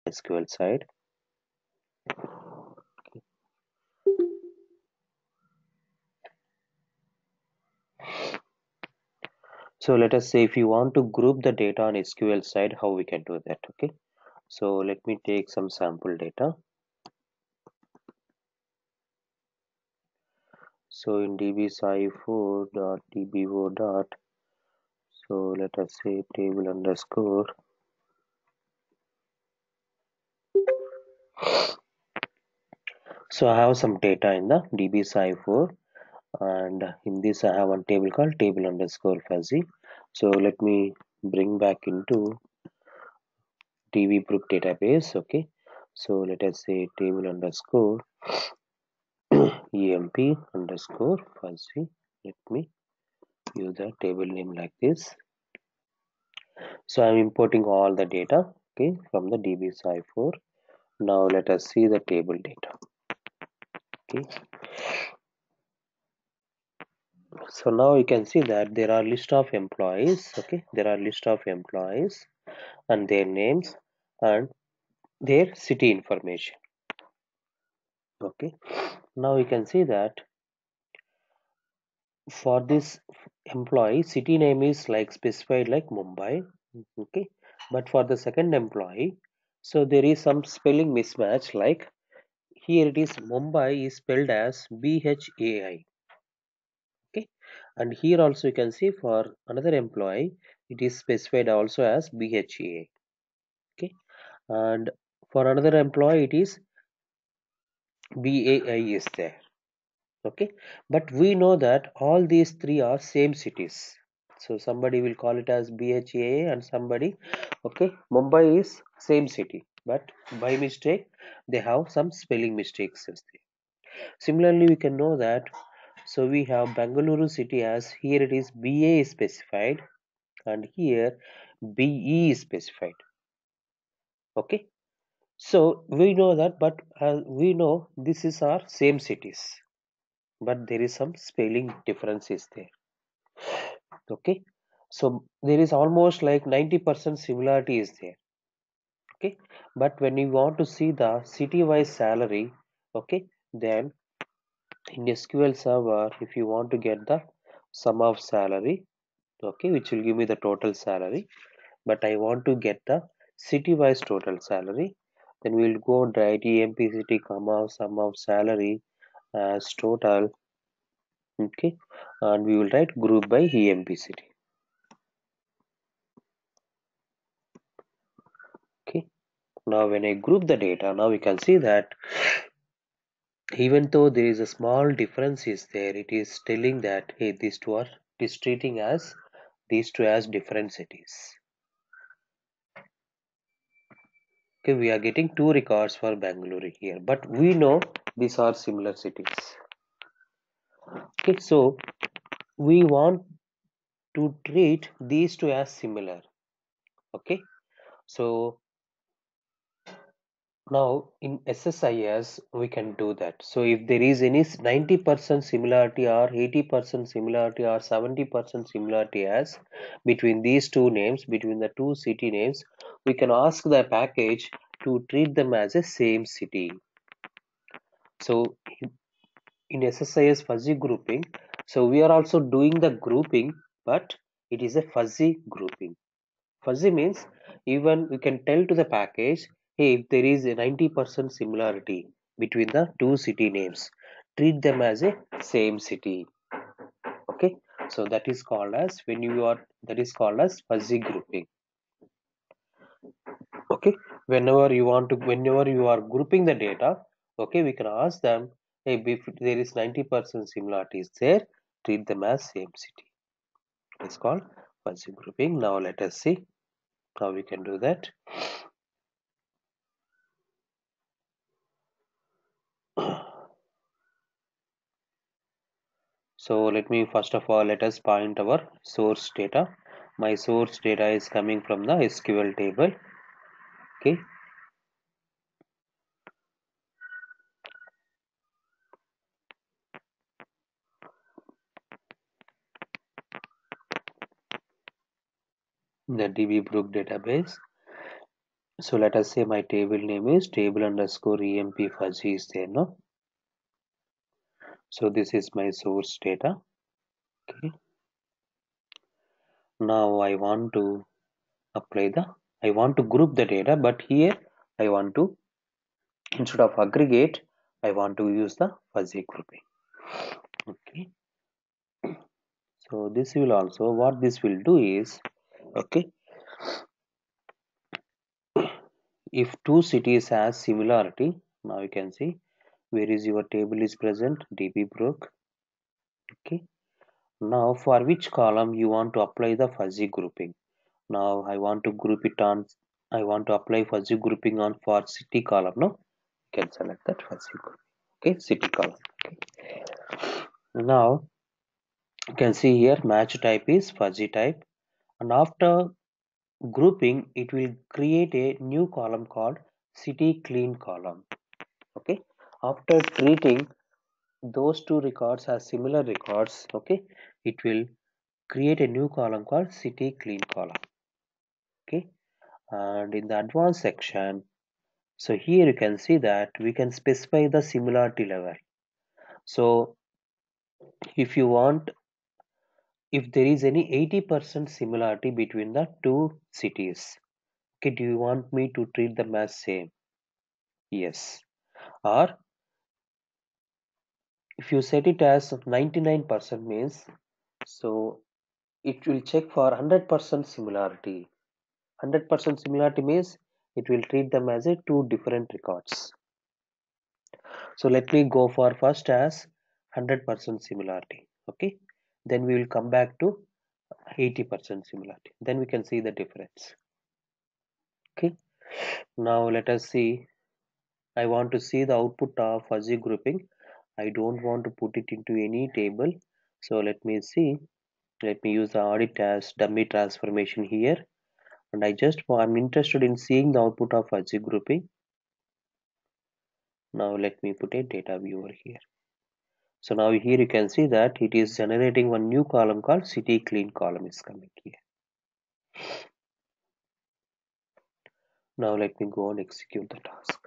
SQL side. So let us say if you want to group the data on SQL side, how we can do that. Okay. So let me take some sample data. So in dbsci4.dbo dot, so let us say table underscore. So I have some data in the dbsci4, and in this I have one table called table underscore fuzzy. So let me bring back into dbBrook database. Okay. So let us say table underscore emp underscore fuzzy. Let me use the table name like this. So I'm importing all the data, okay, from the dbsci4. Now let us see the table data. Okay. So now you can see that there are list of employees. Okay, there are list of employees and their names and their city information. Okay. Now you can see that for this employee, city name is like specified like Mumbai. Okay. But for the second employee, so there is some spelling mismatch, like here it is Mumbai is spelled as BHAI. Okay. And here also you can see for another employee it is specified also as BHAI. Okay. And for another employee it is BAI is there. Okay. But we know that all these three are same cities, so somebody will call it as BHAI and somebody, okay, Mumbai is same city, but by mistake they have some spelling mistakes. Similarly we can know that, so we have Bangalore city as here it is BA is specified and here BE is specified. Okay. So we know that, but we know this is our same cities, but there is some spelling differences there. Okay. So there is almost like 90% similarity is there. Okay. But when you want to see the city wise salary, okay, then in SQL server, if you want to get the sum of salary, okay, which will give me the total salary, but I want to get the city wise total salary, then we'll go and write emp city comma sum of salary as total. Okay. And we will write group by emp city. Okay. Now when I group the data, now we can see that even though there is a small difference is there, it is telling that hey, these two are, it is treating as these two as different cities. Okay, we are getting two records for Bangalore here, but we know these are similar cities. Okay, so we want to treat these two as similar. Okay, so now in SSIS we can do that. So if there is any 90% similarity or 80% similarity or 70% similarity as between these two names, between the two city names, we can ask the package to treat them as a same city. So in SSIS fuzzy grouping, so we are also doing the grouping, but it is a fuzzy grouping. Fuzzy means even we can tell to the package, hey, if there is a 90% similarity between the two city names, treat them as a same city. Okay, so that is called as, when you are, that is called as fuzzy grouping. Okay, whenever you are grouping the data, okay, we can ask them, hey, if there is 90% similarities there, treat them as same city. It's called fuzzy grouping. Now let us see how we can do that. So let me first of all, let us point our source data. My source data is coming from the SQL table. Okay. The dbBrook database. So let us say my table name is table underscore emp fuzzy is there, no? So this is my source data. Okay. Now I want to group the data, but here I want to, instead of aggregate, I want to use the fuzzy grouping. Okay. So this will also, what this will do is, okay, if two cities has similarity, now you can see where is your table is present, dbBrook. Okay. Now for which column you want to apply the fuzzy grouping? Now I want to group it on, I want to apply fuzzy grouping on for city column. No, you can select that fuzzy group. Okay, city column. Okay. Now you can see here match type is fuzzy type, and after grouping it will create a new column called city clean column. Okay, after treating those two records as similar records, okay, it will create a new column called city clean column. Okay, and in the advanced section, so here you can see that we can specify the similarity level. So if you want, if there is any 80% similarity between the two cities, okay, do you want me to treat them as same? Yes. Or if you set it as 99% means, so it will check for 100% similarity. 100% similarity means it will treat them as a two different records. So let me go for first as 100% similarity. Okay, then we will come back to 80% similarity, then we can see the difference. Okay, now let us see, I want to see the output of fuzzy grouping. I don't want to put it into any table, so let me see, let me use the audit as dummy transformation here, and I'm interested in seeing the output of fuzzy grouping. Now let me put a data viewer here. So now here you can see that it is generating one new column called city clean column is coming here. Now let me go and execute the task.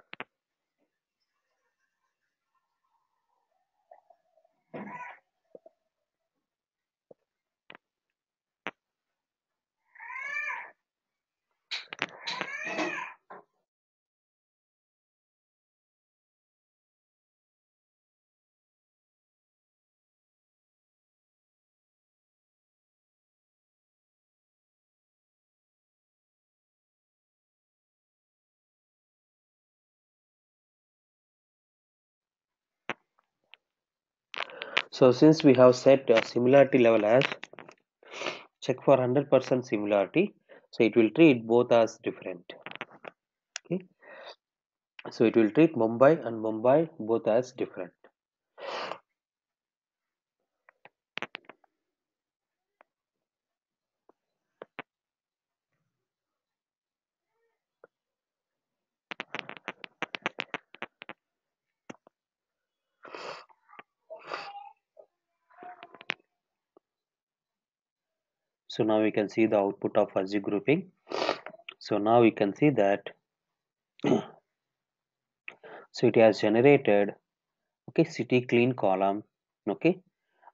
So since we have set similarity level as check for 100% similarity, so it will treat both as different. Okay, so it will treat Mumbai and Mumbai both as different. So now we can see the output of fuzzy grouping. So now we can see that so it has generated, okay, city clean column. Okay,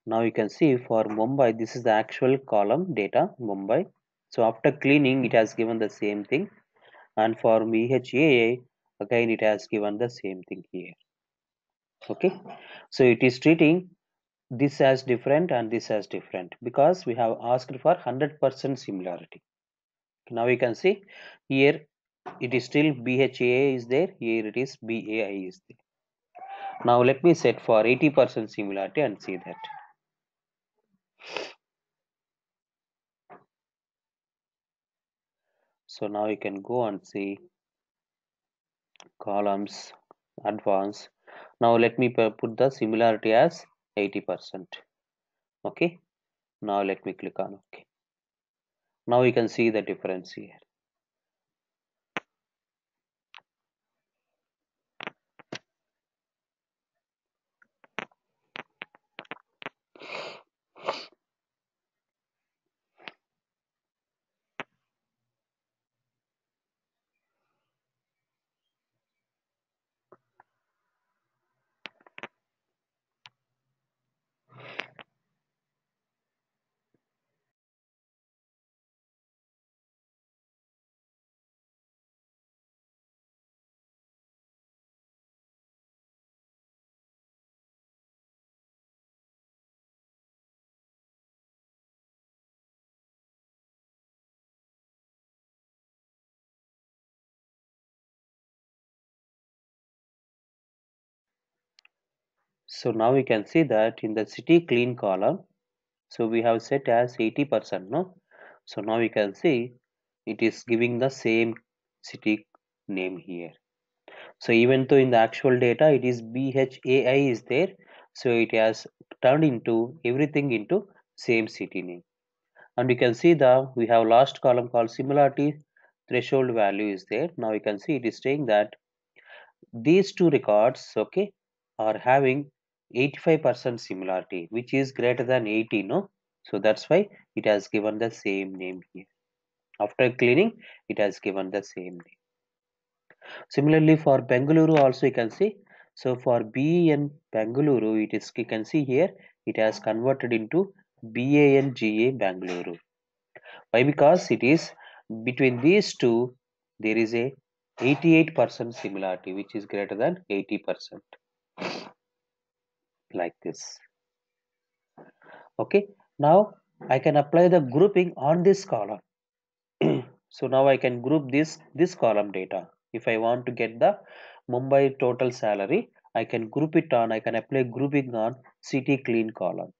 now you can see for Mumbai, this is the actual column data Mumbai. So after cleaning, it has given the same thing, and for BHAA, again it has given the same thing here. Okay, so it is treating this as different and this as different because we have asked for 100% similarity. Now you can see here it is still BHAA is there, here it is BAI is there. Now let me set for 80% similarity and see that. So now you can go and see columns, advanced. Now let me put the similarity as 80%. Okay, now let me click on OK. Now you can see the difference here. So now we can see that in the city clean column, so we have set as 80%, no? So now we can see it is giving the same city name here. So even though in the actual data it is BHAI is there, so it has turned into everything into same city name. And you can see the we have last column called similarity threshold value is there. Now you can see it is saying that these two records, okay, are having 85% similarity, which is greater than 80, no? So that's why it has given the same name here. After cleaning, it has given the same name. Similarly, for Bengaluru also you can see. So for BN Bengaluru, it is you can see here it has converted into BANGA Bengaluru. Why? Because it is between these two there is a 88% similarity, which is greater than 80%, like this. Okay. Now I can apply the grouping on this column. So now I can group this column data. If I want to get the Mumbai total salary, I can group it on, I can apply grouping on city clean column.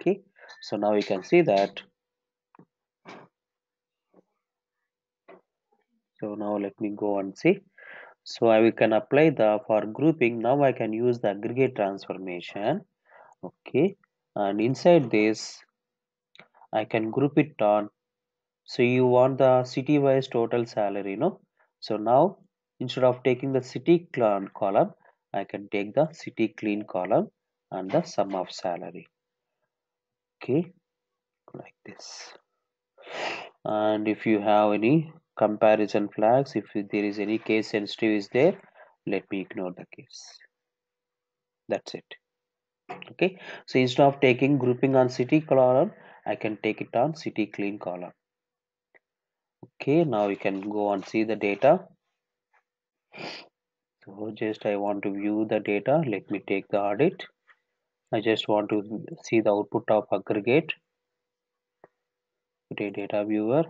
Okay, so now you can see that. So now let me go and see. So I can apply the for grouping. Now I can use the aggregate transformation. Okay, and inside this I can group it on. So you want the city wise total salary, no? So now instead of taking the city clean column, I can take the city clean column and the sum of salary. Okay, like this. And if you have any comparison flags, if there is any case sensitive is there, let me ignore the case. That's it. Okay, so instead of taking grouping on city column, I can take it on city clean column. Okay, now you can go and see the data. So just I want to view the data. Let me take the audit. I just want to see the output of aggregate. Today data viewer.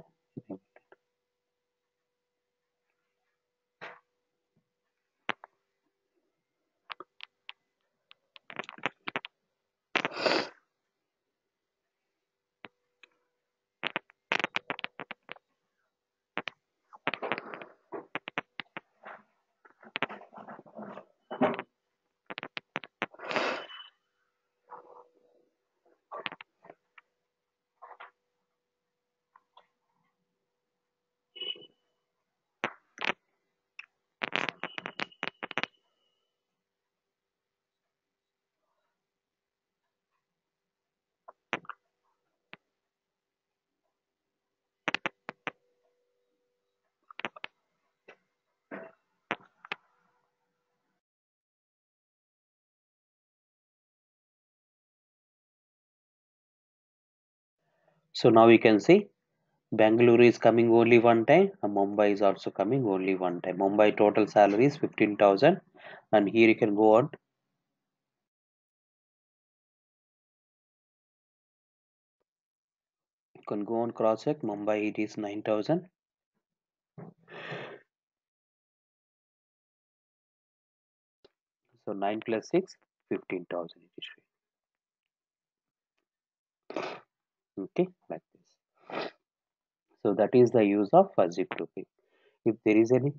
So now we can see Bangalore is coming only one time and Mumbai is also coming only one time. Mumbai total salary is 15,000 and here you can go on. You can go on cross check. Mumbai it is 9,000. So 9 plus 6, 15,000 it is. Okay, like this. So that is the use of fuzzy grouping. If there is any,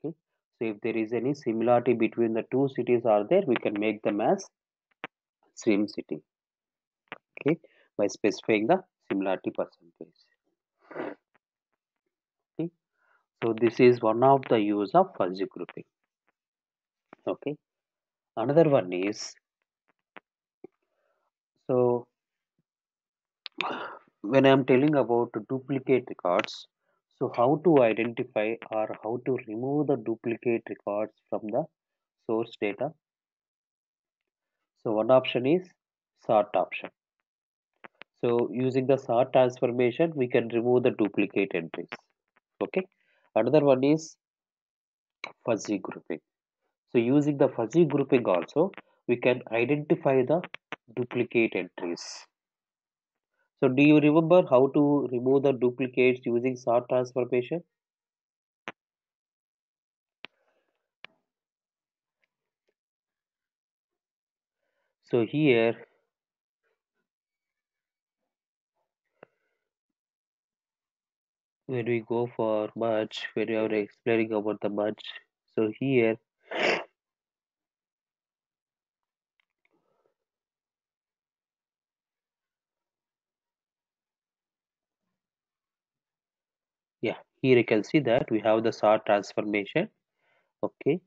okay, so if there is any similarity between the two cities are there, we can make them as same city. Okay, by specifying the similarity percentage. Okay, so this is one of the use of fuzzy grouping. Okay, another one is, so when I'm telling about duplicate records, so how to identify or how to remove the duplicate records from the source data? So one option is sort option. So using the sort transformation, we can remove the duplicate entries. Okay. Another one is fuzzy grouping. So using the fuzzy grouping also, we can identify the duplicate entries. So do you remember how to remove the duplicates using sort transformation? So here when we go for merge, when we are explaining about the merge, so here, yeah, here you can see that we have the sort transformation. Okay,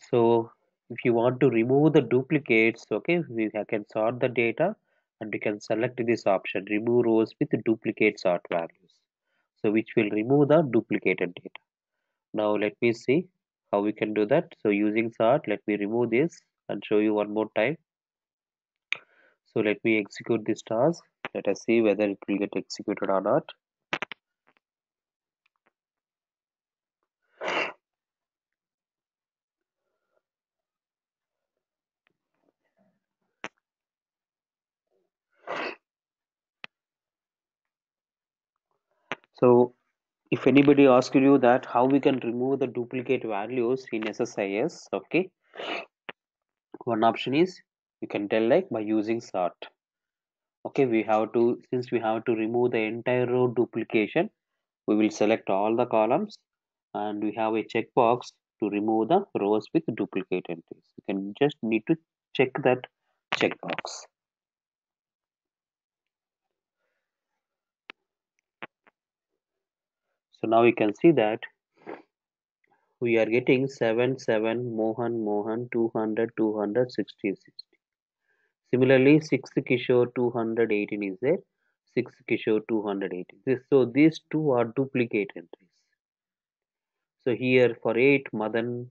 so if you want to remove the duplicates, okay, we can sort the data and we can select this option, remove rows with duplicate sort values. So which will remove the duplicated data. Now let me see how we can do that. So using sort, let me remove this and show you one more time. So let me execute this task. Let us see whether it will get executed or not. So if anybody asks you that how we can remove the duplicate values in SSIS, okay, one option is you can tell like by using sort. Okay, we have to, since we have to remove the entire row duplication, we will select all the columns and we have a checkbox to remove the rows with duplicate entries. You can just need to check that checkbox. So now you can see that we are getting 7 7 Mohan Mohan 200 200 60 60. Similarly 6th Kishore 218 is there, 6th Kishore 218. So these two are duplicate entries. So here for 8 Madan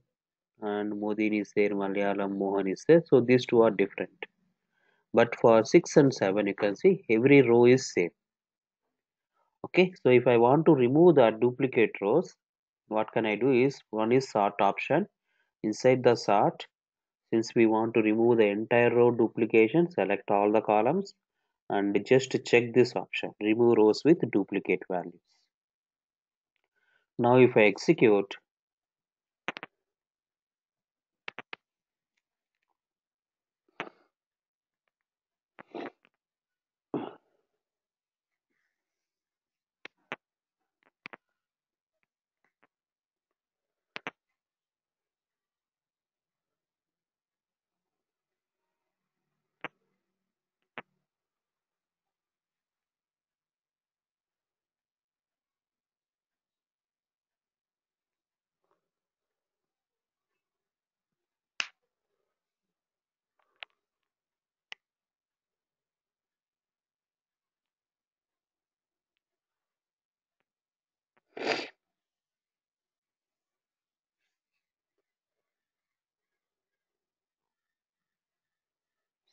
and Modin is there, Malayalam Mohan is there. So these two are different. But for 6 and 7 you can see every row is same. Okay, so if I want to remove the duplicate rows, what can I do is, one is sort option. Inside the sort, since we want to remove the entire row duplication, select all the columns and just check this option, remove rows with duplicate values. Now if I execute,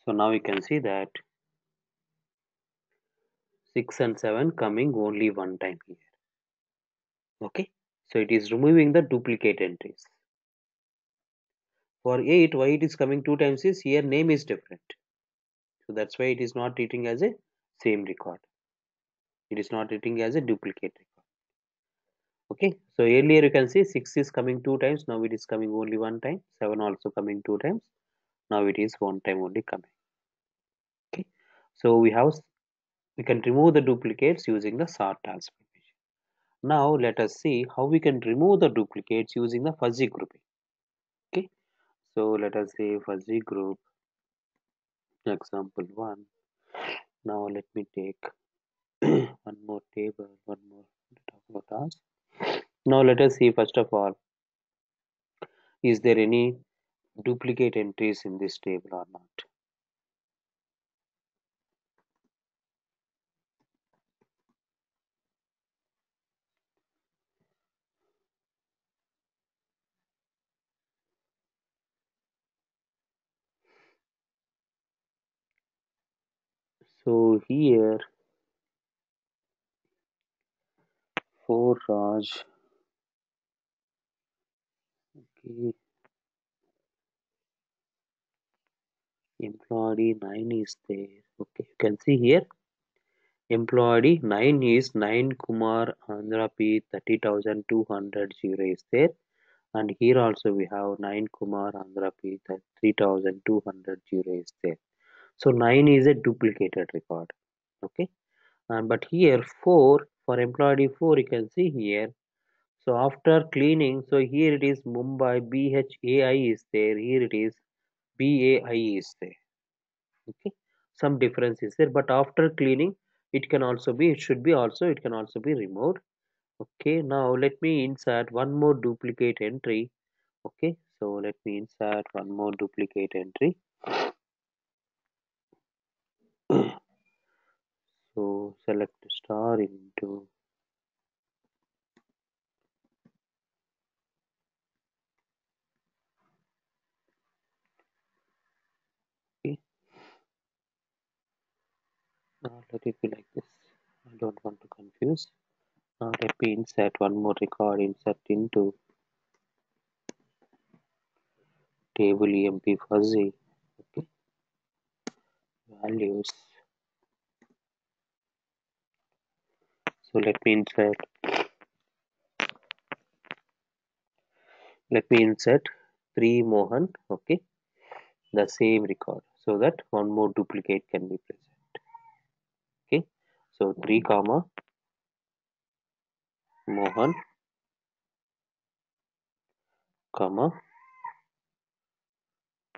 so now you can see that 6 and 7 coming only one time here. Okay, so it is removing the duplicate entries. For 8, why it is coming two times is here name is different. So that's why it is not treating as a same record. It is not treating as a duplicate record. Okay, so earlier you can see 6 is coming two times, now it is coming only one time. 7 also coming two times, now it is one time only coming. Okay, so we can remove the duplicates using the sort transformation. Now let us see how we can remove the duplicates using the fuzzy grouping. Okay, so let us say fuzzy group example 1. Now let me take one more table, one more task. Now let us see first of all, is there any duplicate entries in this table or not? So here for Raj, okay, employee 9 is there. Okay, you can see here employee 9 is 9 Kumar Andhra P 30,200 is there, And here also we have 9 Kumar Andhra P, that 3200 is there. So 9 is a duplicated record. Okay. And but here 4 for employee 4 you can see here. So after cleaning, so here it is Mumbai BHAI is there. Here it is BAI is there. Okay. Some difference is there, but after cleaning, it can also be, it should be also, it can also be removed. Okay. Now let me insert one more duplicate entry. Okay. So let me insert one more duplicate entry. So select star into, okay. Now let it be like this. I don't want to confuse. Now let me insert one more record, insert into table emp fuzzy. Okay. Values. So let me insert 3 Mohan. Okay. The same record so that one more duplicate can be present. Okay. So 3 comma Mohan comma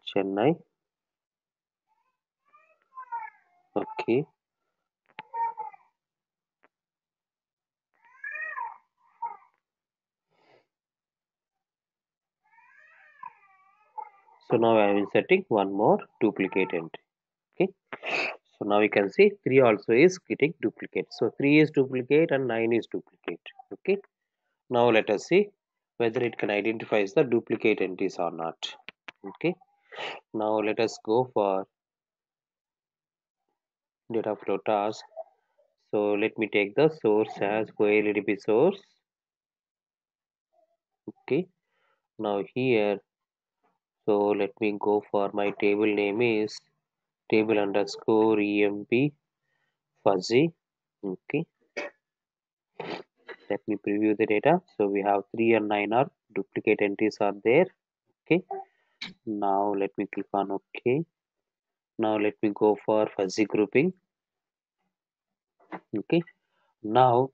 Chennai. Okay. So now I am inserting one more duplicate entry. Okay. So now you can see 3 also is getting duplicate. So 3 is duplicate and 9 is duplicate. Okay. Now let us see whether it can identify the duplicate entries or not. Okay. Now let us go for data flow task. So let me take the source as OLEDP source. Okay. Now here, so let me go for my table name is table underscore emp fuzzy. Okay. Let me preview the data. So we have 3 and 9 are duplicate entries are there. Okay. Now let me click on OK. Now let me go for fuzzy grouping. Okay. Now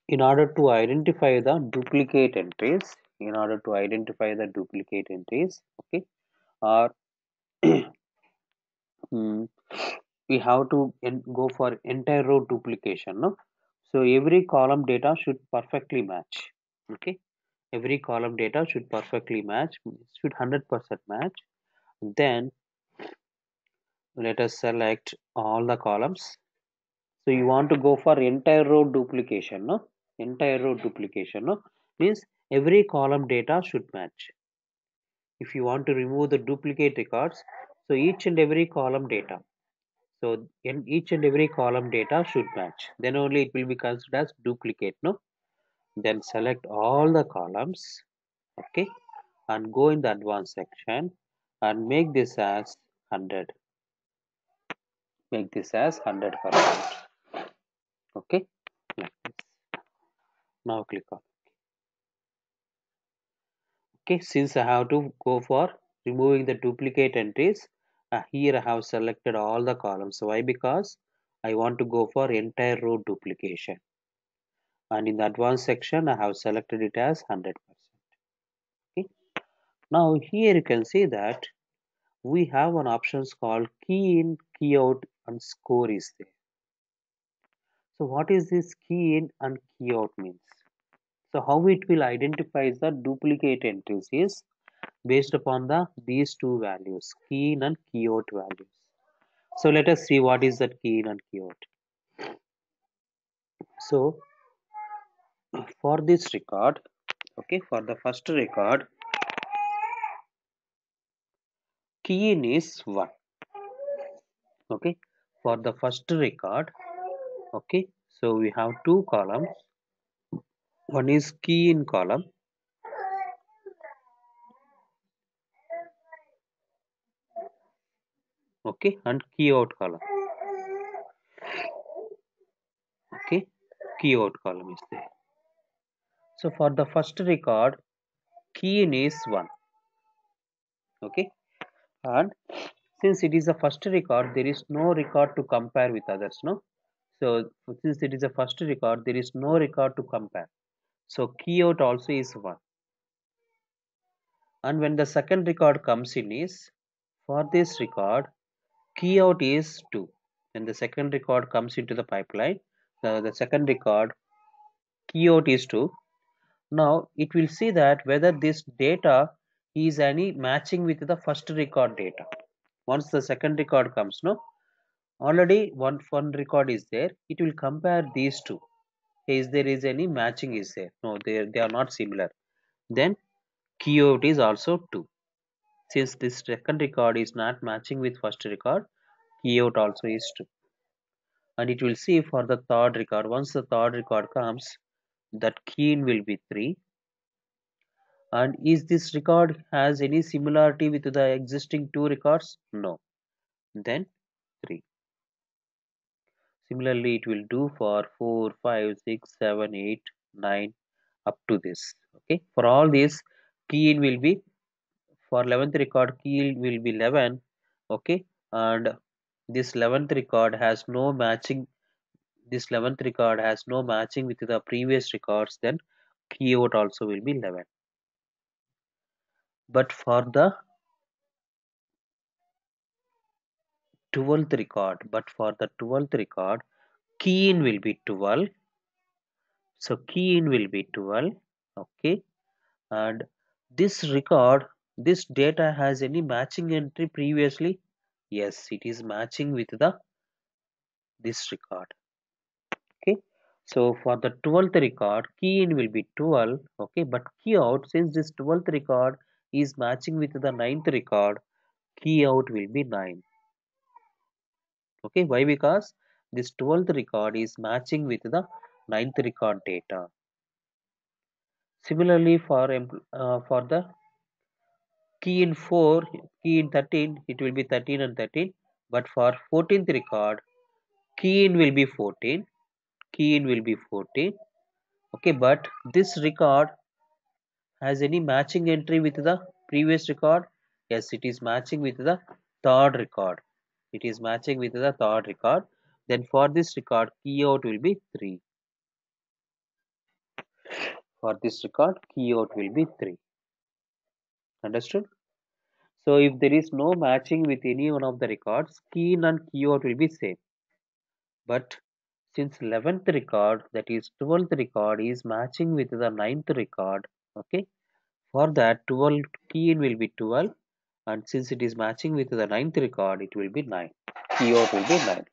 in order to identify the duplicate entries, okay, or we have to go for entire row duplication, no? So every column data should perfectly match. Okay. Every column data should perfectly match, should 100% match. Then let us select all the columns. So you want to go for entire row duplication, no? Entire row duplication, no? Means every column data should match. If you want to remove the duplicate records, so each and every column data, so in each and every column data should match, then only it will be considered as duplicate, no? Then select all the columns. Okay. And go in the advanced section and make this as 100. Make this as 100%. Okay. Like this. Now click on. Okay. Since I have to go for removing the duplicate entries, here I have selected all the columns. Why? Because I want to go for entire row duplication. And in the advanced section, I have selected it as 100%. Okay. Now here you can see that we have an options called key in, key out, and score is there. So what is this key in and key out means? So how it will identify the duplicate entries is based upon these two values, key in and key out values. So let us see what is that key in and key out. So for this record, okay, for the first record, key in is 1. Okay, for the first record, okay, so we have two columns. One is key in column, okay, and key out column. Okay, key out column is there. So for the first record, key in is 1. Okay, and since it is a first record, there is no record to compare with others, no? So since it is a first record, there is no record to compare. So key out also is 1. And when the second record comes in is, for this record, key out is 2. When the second record comes into the pipeline, the second record key out is 2. Now it will see that whether this data is any matching with the first record data. Once the second record comes, no, already one record is there, it will compare these two. Is there is any matching is there? No, they are not similar. Then key out is also 2. Since this second record is not matching with first record, key out also is 2. And it will see for the third record. Once the third record comes, that key in will be 3. And is this record has any similarity with the existing two records? No. Then 3. Similarly, it will do for 4, 5, 6, 7, 8, 9 up to this. Okay. For all these, key in will be, for 11th record, key in will be 11. Okay. And this 11th record has no matching. This 11th record has no matching with the previous records. Then key out also will be 11. But for the 12th record, key in will be 12. So key in will be 12. Okay, and this record, this data has any matching entry previously? Yes, it is matching with the this record. Okay, so for the 12th record, key in will be 12. Okay, but key out, since this 12th record is matching with the 9th record, key out will be 9. Okay, why? Because this 12th record is matching with the 9th record data. Similarly, for the key in 4, key in 13, it will be 13 and 13. But for 14th record, key in will be 14. Key in will be 14. Okay, but this record has any matching entry with the previous record? Yes, it is matching with the third record. It is matching with the third record. Then for this record, key out will be 3. For this record, key out will be 3. Understood? So if there is no matching with any one of the records, key in and key out will be same. But since 11th record, that is 12th record, is matching with the 9th record, okay, for that 12 key in will be 12, and since it is matching with the 9th record, it will be 9. Key out will be 9.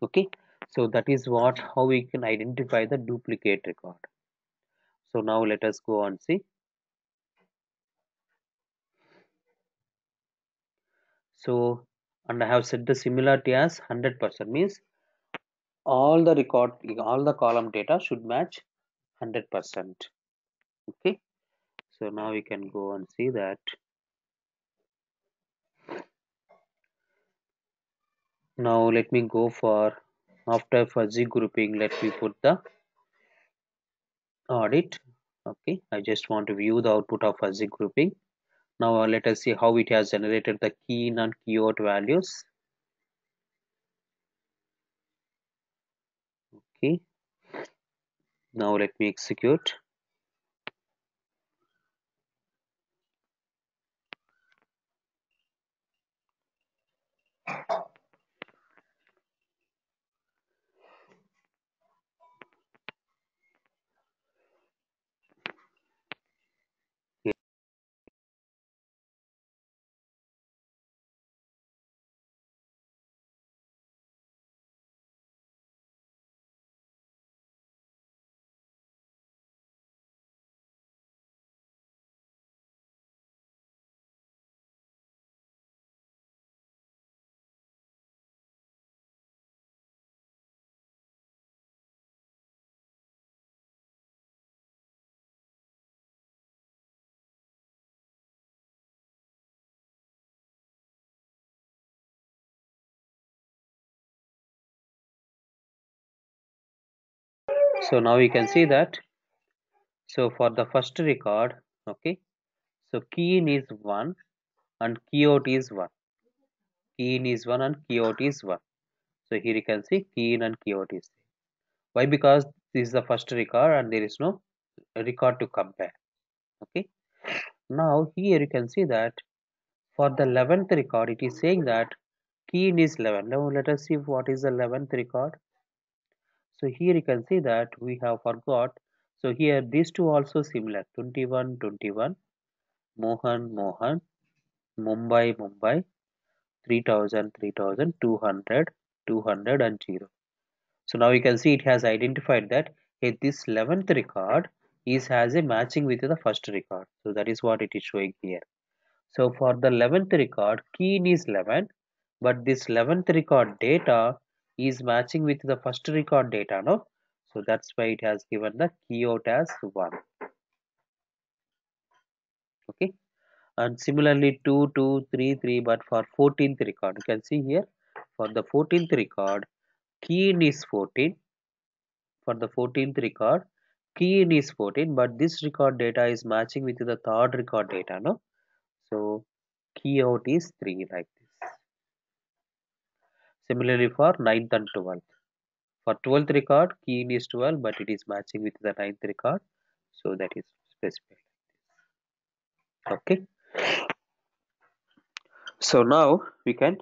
Okay, so that is what how we can identify the duplicate record. So now let us go and see. So, and I have set the similarity as 100%, means all the column data should match 100%. Okay, so now we can go and see that. Now let me go for, after fuzzy grouping, let me put the audit. Okay, I just want to view the output of fuzzy grouping. Now let us see how it has generated the key in and key out values. Okay, now let me execute. So now you can see that. So for the first record, okay, so key in is 1 and key out is 1. Key in is 1 and key out is 1. So here you can see key in and key out is. Why? Because this is the first record and there is no record to compare. Okay. Now here you can see that for the 11th record it is saying that key in is 11. Now let us see what is the 11th record. So here you can see that we have forgot. So here these two also similar, 21 21, Mohan Mohan, Mumbai Mumbai, 3000 3000, 200 200 and 0. So now you can see it has identified that hey, this 11th record is has a matching with the first record. So that is what it is showing here. So for the 11th record, key in is 11, but this 11th record data is matching with the first record data, no? So that's why it has given the key out as 1. Okay. And similarly 2, 2, 3, 3, but for 14th record, you can see here for the 14th record, key in is 14. For the 14th record, key in is 14, but this record data is matching with the third record data, no? So key out is 3 like this. Similarly for 9th and 12th. For 12th record, key in is 12, but it is matching with the 9th record. So that is specified. Okay. So now we can,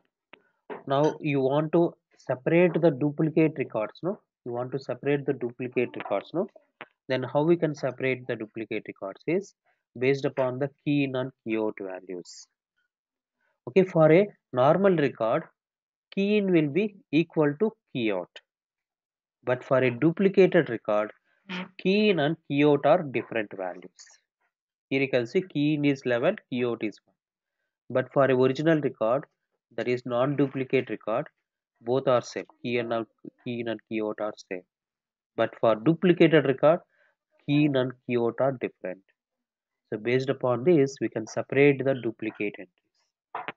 now you want to separate the duplicate records, no? You want to separate the duplicate records, no? Then how we can separate the duplicate records is based upon the key in and key out values. Okay, for a normal record, key in will be equal to key out. But for a duplicated record, key in and key out are different values. Here you can see key in is 11, key out is 1. But for a original record, that is non-duplicate record, both are same. Key in and key out are same. But for duplicated record, key in and key out are different. So based upon this, we can separate the duplicate entries.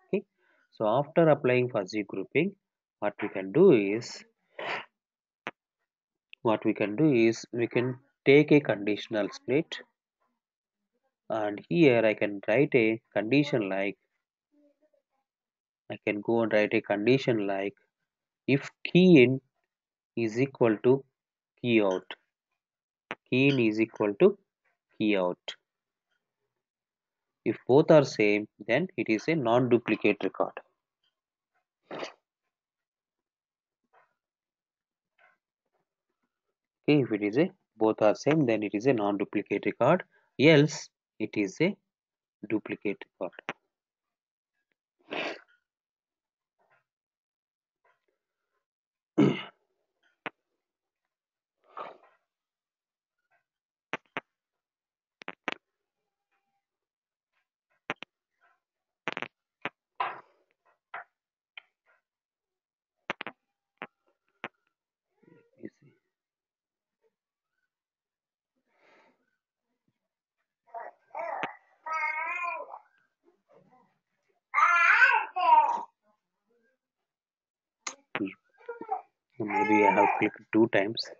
Okay. So after applying fuzzy grouping, what we can do is we can take a conditional split, and here I can write a condition like I can go and write a condition like if key in is equal to key out, key in is equal to key out. If both are same, then it is a non-duplicate record. Okay, if it is a both are same, then it is a non-duplicate record. Else, it is a duplicate record. You see. Maybe I have clicked 2 times.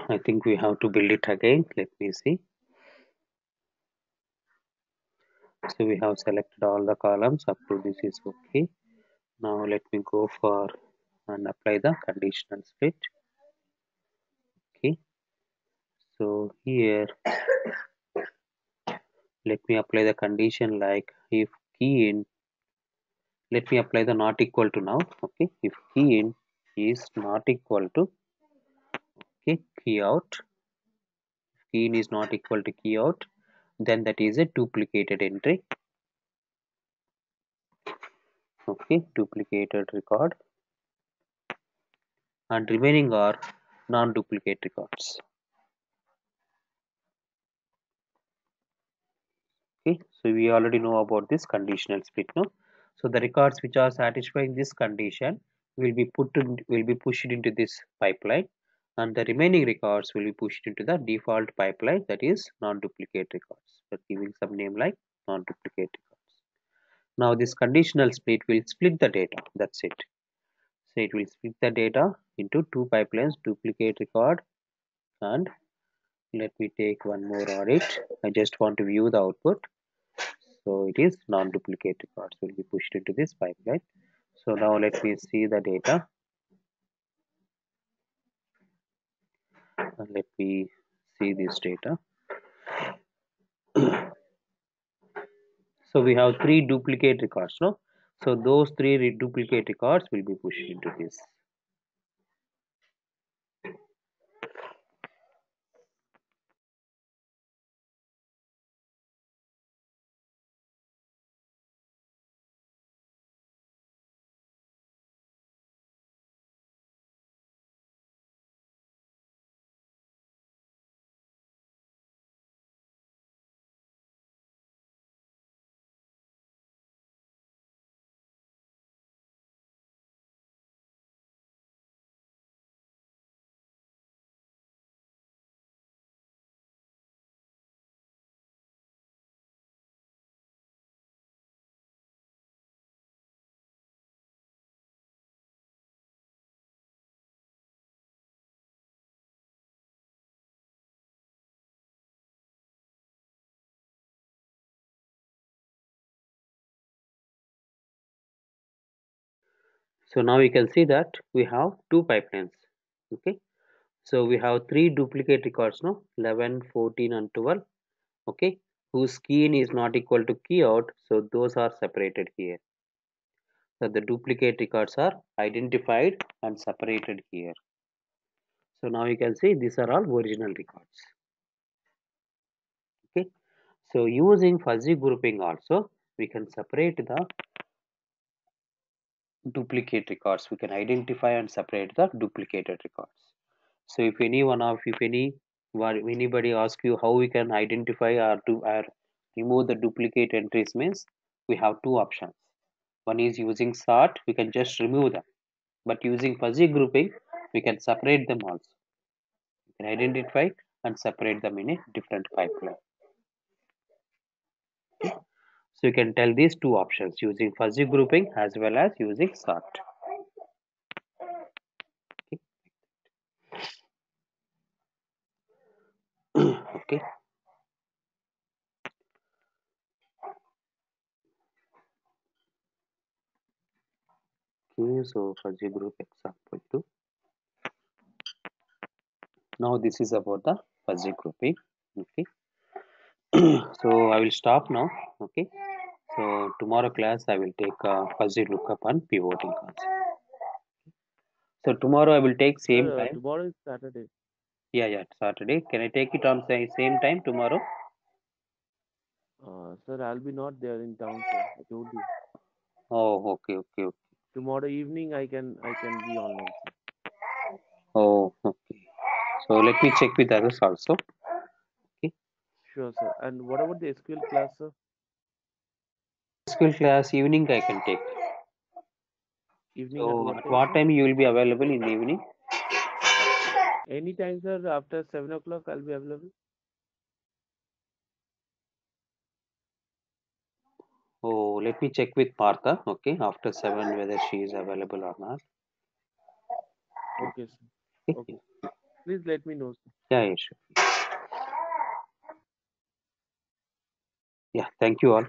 I think we have to build it again. Let me see. So we have selected all the columns up to this is okay. Now let me go for and apply the conditional split. Okay. So here let me apply the condition like if key in, let me apply the not equal to now. Okay. If key in is not equal to, okay, key out, key in is not equal to key out, then that is a duplicated entry. Okay, duplicated record, and remaining are non-duplicate records. Okay, so we already know about this conditional split now. So the records which are satisfying this condition will be pushed into this pipeline, and the remaining records will be pushed into the default pipeline, that is non-duplicate records. We're giving some name like non-duplicate records. Now this conditional split will split the data. That's it. So it will split the data into two pipelines, duplicate record, and let me take one more audit. I just want to view the output. So it is non-duplicate records will be pushed into this pipeline. So now let me see the data, and let me see this data. So we have three duplicate records, no? So those three duplicate records will be pushed into this. So now you can see that we have two pipelines. Okay. So we have three duplicate records now, 11, 14, and 12. Okay. Whose key in is not equal to key out. So those are separated here. So the duplicate records are identified and separated here. So now you can see these are all original records. Okay. So using fuzzy grouping also, we can separate the duplicate records. We can identify and separate the duplicated records. So if anybody asks you how we can identify or remove the duplicate entries, means we have two options. One is using sort, we can just remove them. But using fuzzy grouping, we can separate them also. We can identify and separate them in a different pipeline. So you can tell these two options using fuzzy grouping as well as using sort. Okay. Okay, so fuzzy group example 2. Now this is about the fuzzy grouping. Okay. So I will stop now. Okay. So tomorrow class I will take fuzzy lookup and pivoting concept. So tomorrow I will take same Sir, time. tomorrow is Saturday. Yeah, Saturday. Can I take it on same time tomorrow? Sir, I'll be not there in town, sir. I told you. Oh, okay. Tomorrow evening I can be online, sir. Oh, okay. So let me check with others also. Okay. Sure, sir. And what about the SQL class, sir? SQL class evening I can take. Evening at So what at time, what sir? time you will be available in the evening? Anytime, sir. After 7 o'clock, I'll be available. Oh, let me check with Partha. Okay, after 7 whether she is available or not. Okay, sir. Okay. Okay. Please let me know, sir. Yeah, yeah, sure. Yeah, thank you all.